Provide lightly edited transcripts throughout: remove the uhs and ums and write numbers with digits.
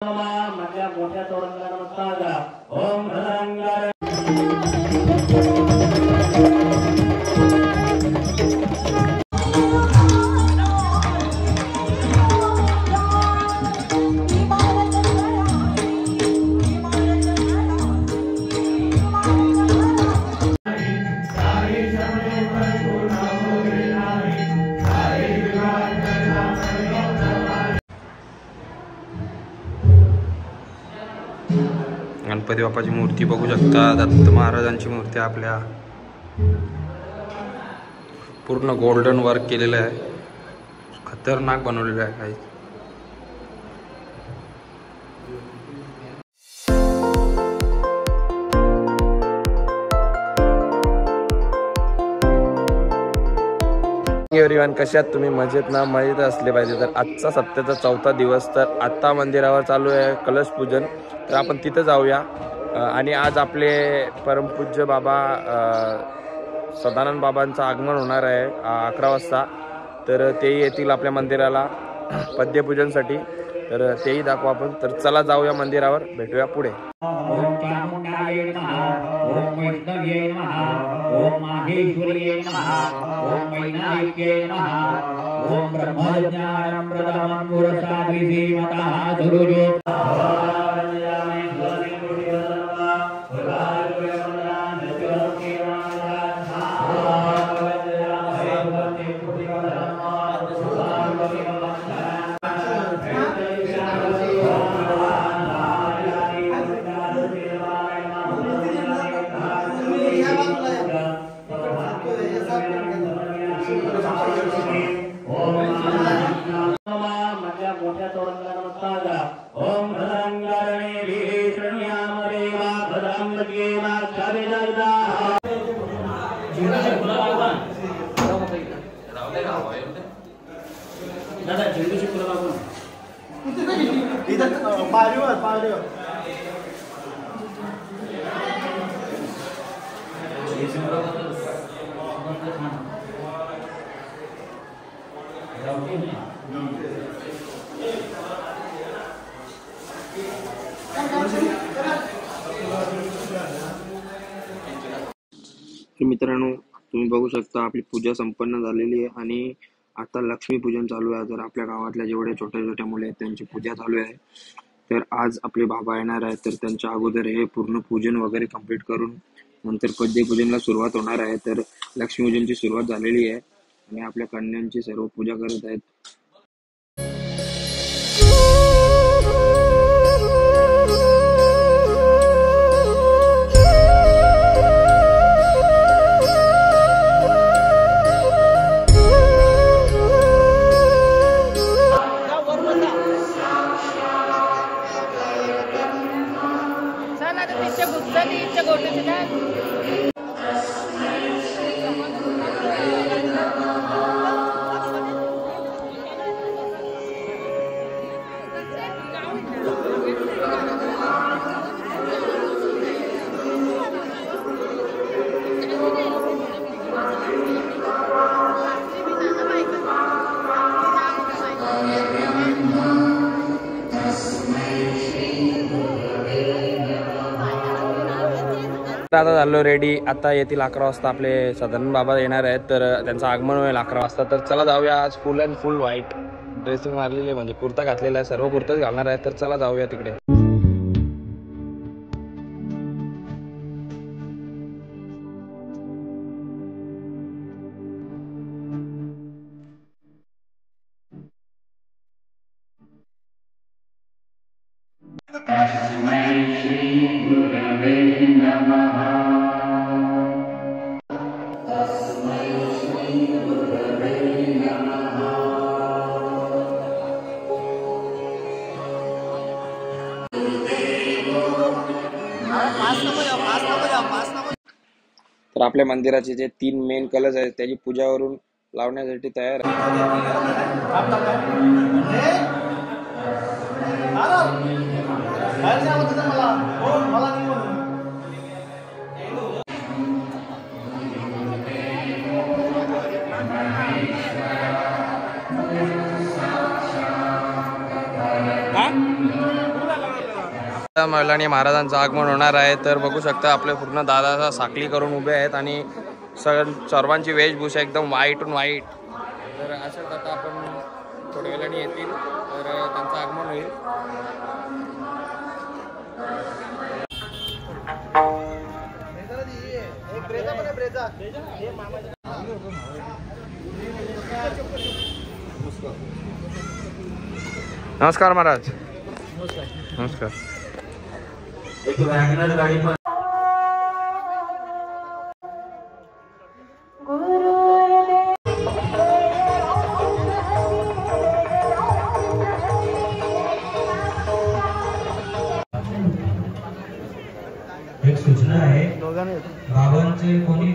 मोठ्या तोरणाला नमस्कार ओम धनंगार गणपती बाप्पाची मूर्ती बघू शकता। दत्त महाराजांची मूर्ती आपल्या पूर्ण गोल्डन वर्क केलेलं आहे, खतरनाक बनवलेलं आहे काही। एव्हरीवन, कशात तुम्ही? मजेत ना? मजेत असले पाहिजे। तर आजचा सप्त्याचा 4था दिवस, तर आता मंदिरावर चालू आहे कलश पूजन, तर आपण तिथं जाऊया। आणि आज आपले परमपूज्य बाबा सदानंद बाबांचं आगमन होणार आहे 11 वाजता, तर तेही येतील आपल्या मंदिराला पद्यपूजनसाठी, तर तेही दाखवू आपण। तर चला जाऊया मंदिरावर, भेटूया पुढे। ओम चामुंडाय नमः ओम वैष्णव्यै नमः ओम माहेश्वर्यै नमः ओम वैनायक्यै नमः ओम ब्रह्मज्ञानं प्रदमं पुरसादिदेवता दुरुजो मोठ्या तोरणाला नमस्कार ओम धनंगारणे भीषण्यामरेवा भद्रांगेवा चावेदायदा दादा झेंडूची फुलं लागून इथं पायरीवर मित्रांनो, तुम्ही बघू शकता आपली पूजा संपन्न झालेली आहे आणि आता लक्ष्मीपूजन चालू आहे। तर आपल्या गावातल्या जेवढे छोट्या छोट्या मुले आहेत त्यांची पूजा चालू आहे। तर आज आपले बाबा येणार आहेत, तर त्यांच्या अगोदर हे पूर्ण पूजन वगैरे कंप्लीट करून नंतर पद्यपूजनला सुरुवात होणार आहे। तर लक्ष्मीपूजनची सुरुवात झालेली आहे आणि आपल्या कन्यांची सर्व पूजा करत आहेत। आता झालो रेडी, आता येतील 11 वाजता आपले सदानंद बाबा येणार आहेत, तर त्यांचं आगमन होईल 11 वाजता। तर चला जाऊया। आज फुल अँड फुल व्हाईट ड्रेसिंग मारलेली, म्हणजे कुर्ता घातलेला आहे, सर्व कुर्ताच घालणार आहे। तर चला जाऊया तिकडे। तर आपल्या मंदिराचे जे 3 मेन कलश आहेत त्याची पूजा करून लावण्यासाठी तयार आहे। महिलांनी महाराजांचं आगमन होणार आहे. तर बघू शकता आपले पूर्ण दादा साखळी करून उभे आहेत आणि सर्वांची वेशभूषा एकदम व्हाईटून व्हाईट. तर अशाच आता आपण थोड्या वेळाने येतील तर त्यांचं आगमन होईल. नमस्कार महाराज. नमस्कार. एक वॅगनर गाडी पण एक सूचना आहे बाबांचे कोणी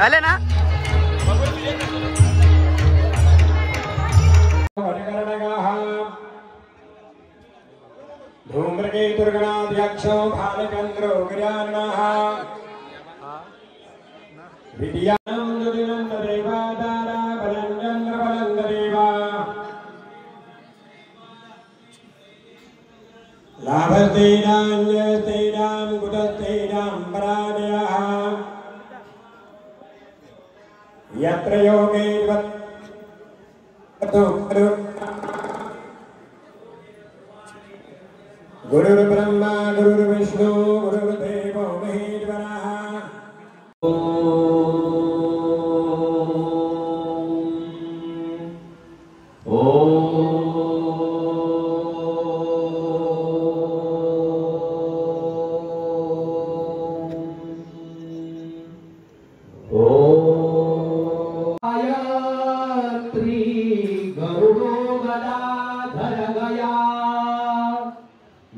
आले ना. धूम्रकेतुर्गणाध्यक्षो भालचन्द्रो गिर्यान्नः विद्यानन्ददेवा दारा बलञ्चन्द्रबलन्ददेवा लाभस्तेनान्यस्तेनां कुतस्तेनां परादयः यत्र योगे गुरुर्ब्रह्मा गुरुर्विष्णु गुरुर्देवो महेश्वरः.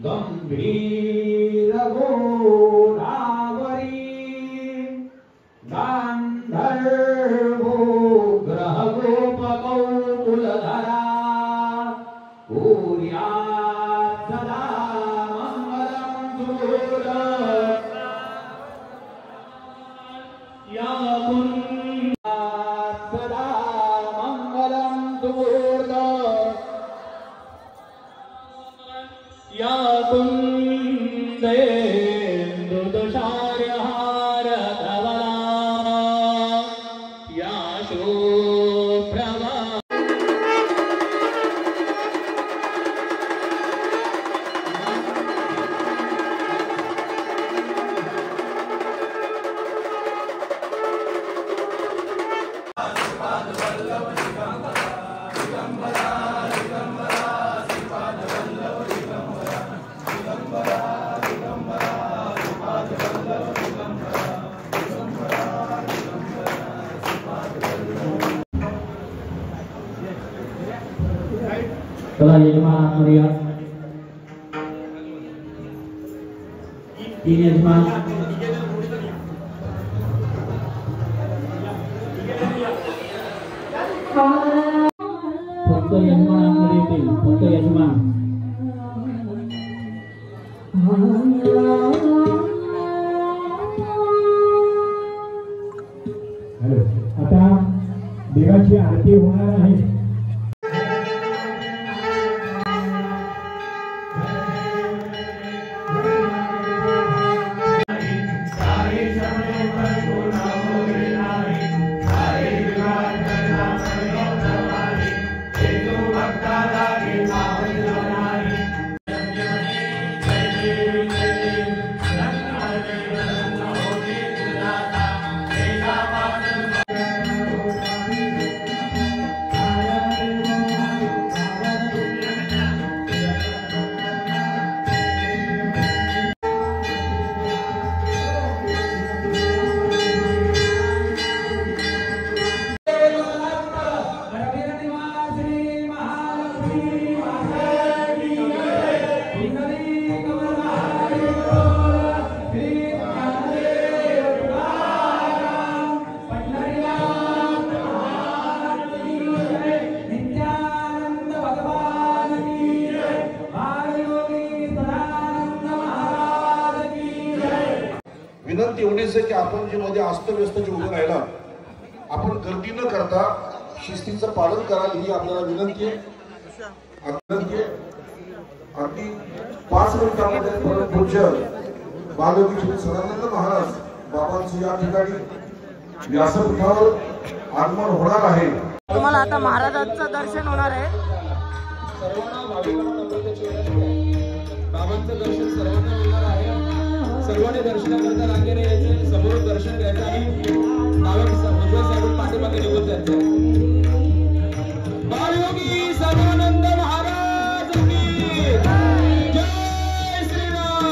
गंभीर गोदावरी गांधर्वो ग्रह गोपकौकुलधरा कुर्यात् सदा मंगलं सुर या कुर्यात् सदा मंगलं सुर या कुंदेन्दुतुषारहारधवला या शुभ्रमा. चला यजमान आतमध्ये या. 3 यजमान फक्त यजमान आतमध्ये येतील. फक्त यजमान. आता देवाची आरती होणार आहे. विनंती एवढीच आहे की आपण जे मध्ये अस्तव्यस्त जे उभं राहिला आपण गर्दी न करता शिस्तीचं पालन कराल ही आपल्याला विनंती आहे. अगदी 5 मिनिटांमध्ये परमपूज्य बालयोगी श्री सदानंद महाराज बाबांचं या ठिकाणी व्यासपीठावर आगमन होणार आहे. तुम्हाला आता महाराजांचं दर्शन होणार आहे. सर्वांना बाबांचं दर्शन सर्वांना होणार आहे. सर्वांनी दर्शनाकरता रांगेने यायचे, समोर दर्शन घ्यायचं आणि उजव्या साईडून पाठीमागे निघून जायचं. बालयोगी सदानंद महाराज की जय श्रीराम.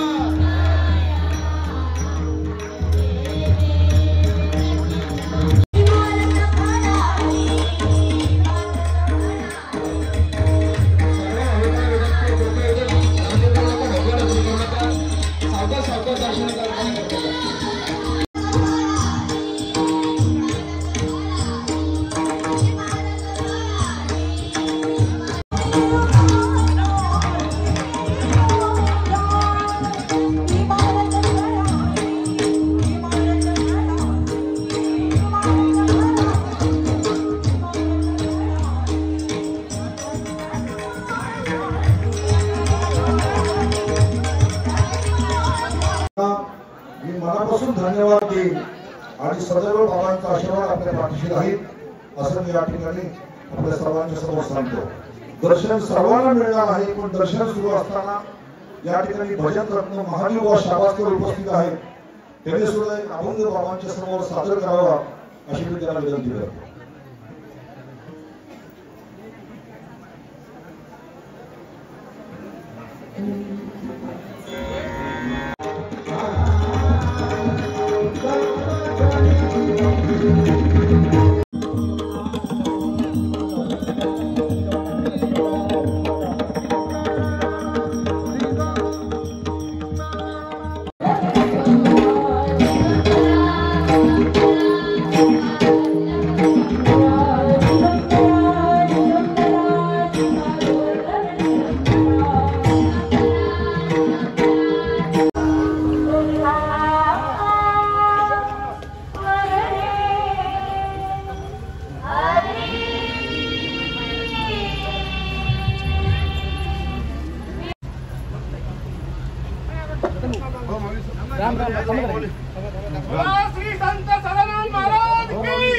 मी मनापासून धन्यवाद देईन आणि सदैव बाबांचा आशीर्वाद आपल्या पाठीशी राहील असं मी या ठिकाणी आपल्या सर्वांच्या समोर सांगतो. दर्शन सर्वांना मिळणार आहे पण दर्शन सुरू असताना या ठिकाणी भजन रत्न महादेव व शाबासकर उपस्थित आहेत. त्यांनी सुद्धा एक अभंग बाबांच्या समोर सादर करावा अशी मी त्यांना विनंती करतो. श्री संत सदानंद महाराज की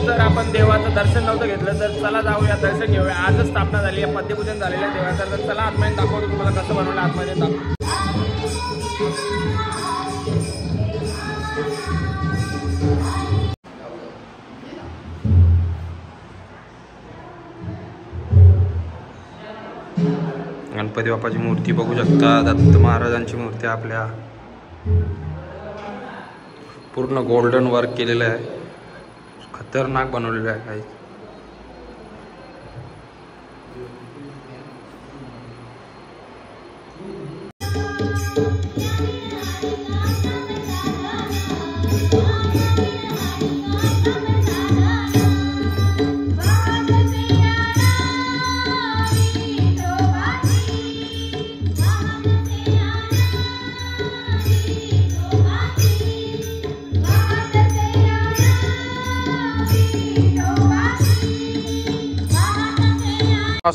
जर आपण देवाचं दर्शन नव्हतं घेतलं तर चला जाऊया दर्शन घेऊया. आजच स्थापना झाली आहे, पद्यपूजन झालेलं आहे देवाचं. तर चला आतमध्ये दाखवतो तुम्हाला कसं बनवलं. आतमध्ये दाखवतो. गणपती बाप्पाची मूर्ती बघू शकता. दत्त महाराजांची मूर्ती आपल्या पूर्ण गोल्डन वर्क केलेलं आहे. खतरनाक बनवलेलं आहे काही.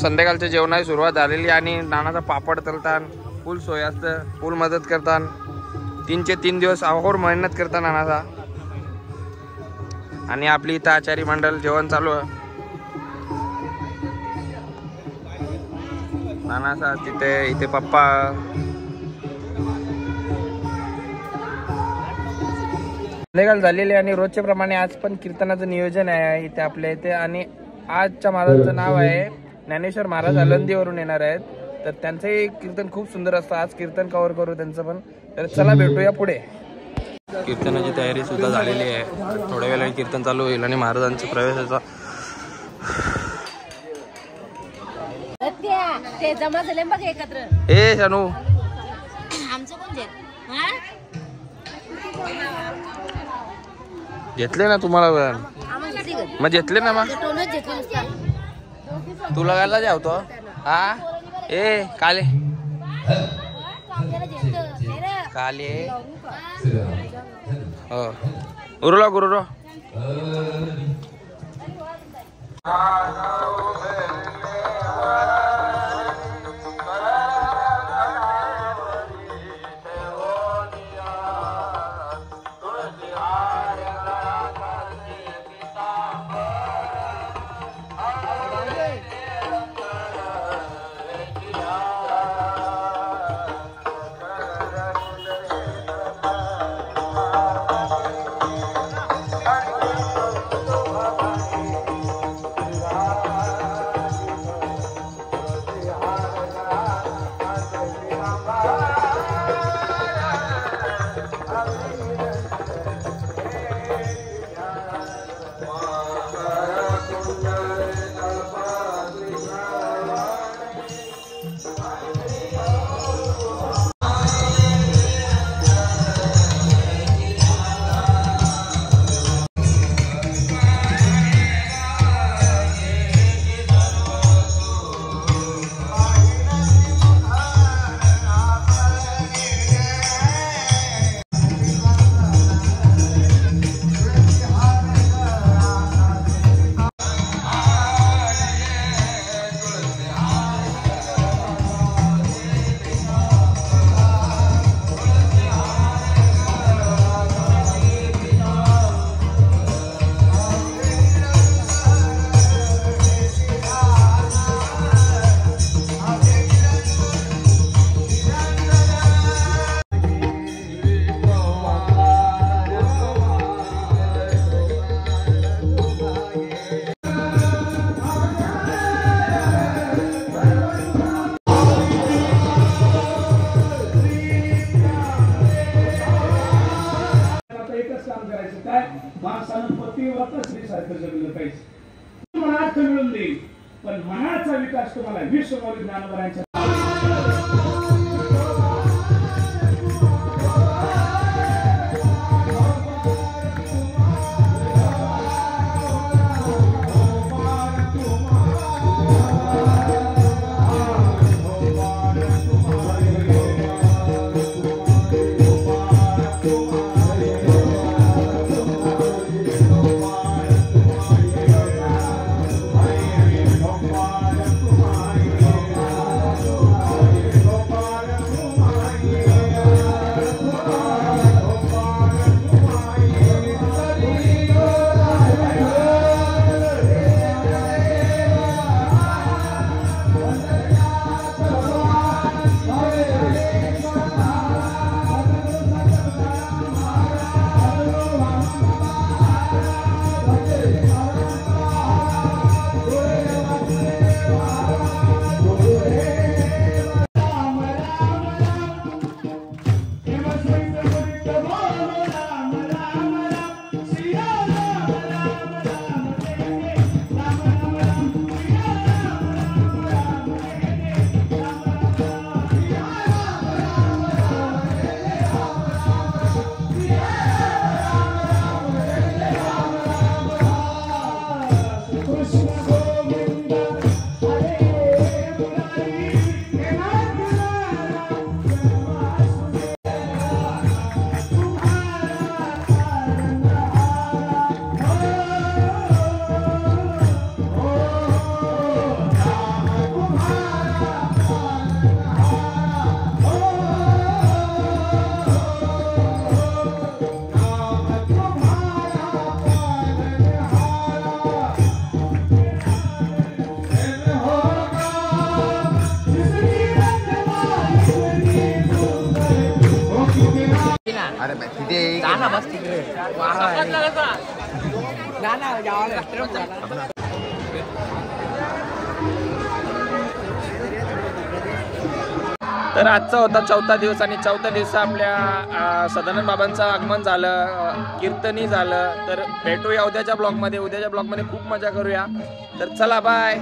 संध्याकाळच्या जेवणाची सुरुवात झालेली आणि नानाचा पापड तळतान, फुल सोय असतं, फुल मदत करतान. 3 दिवस अहोर मेहनत करता नानाचा. आणि आपली इथं आचारी मंडळ जेवण चालू आहे. नानाचा इथे पप्पा. संध्याकाळ झालेली आणि रोजच्या प्रमाणे आज पण कीर्तनाचं नियोजन आहे इथे आपल्या इथे. आणि आजच्या महाराजांचं नाव आहे ज्ञानेश्वर महाराज. अलंदीवरून येणार आहेत. तर त्यांचंही कीर्तन खूप सुंदर असतं. आज कीर्तन कव्हर करू त्यांचं पण. तर चला भेटूया पुढे. कीर्तनाची तयारी सुद्धा झालेली आहे. थोड्या वेळाने कीर्तन चालू होईल आणि महाराजांच्या प्रवेशाचा ते जमा झाले बघ एकत्र. ए शानू आमचं कोण घेतले ना तुम्हाला मग घेतले ना मग तुला गायला जावतो. हा ए काले काले हो उरलो गुरुरो. माणसानं पतीव्रत स्त्रीसारखं जगलं पाहिजे. मनात मिळून देईल पण मनाचा विकास तुम्हाला विश्वमौली ज्ञानोबरांच्या गाना बस तिकडे गाना तर आजचा होता 4था दिवस आणि 4थ्या दिवस आपल्या सदानंद बाबांचं आगमन झालं, कीर्तनी झालं. तर भेटूया उद्याच्या ब्लॉगमध्ये. उद्याच्या ब्लॉगमध्ये खूप मजा करूया. तर चला बाय.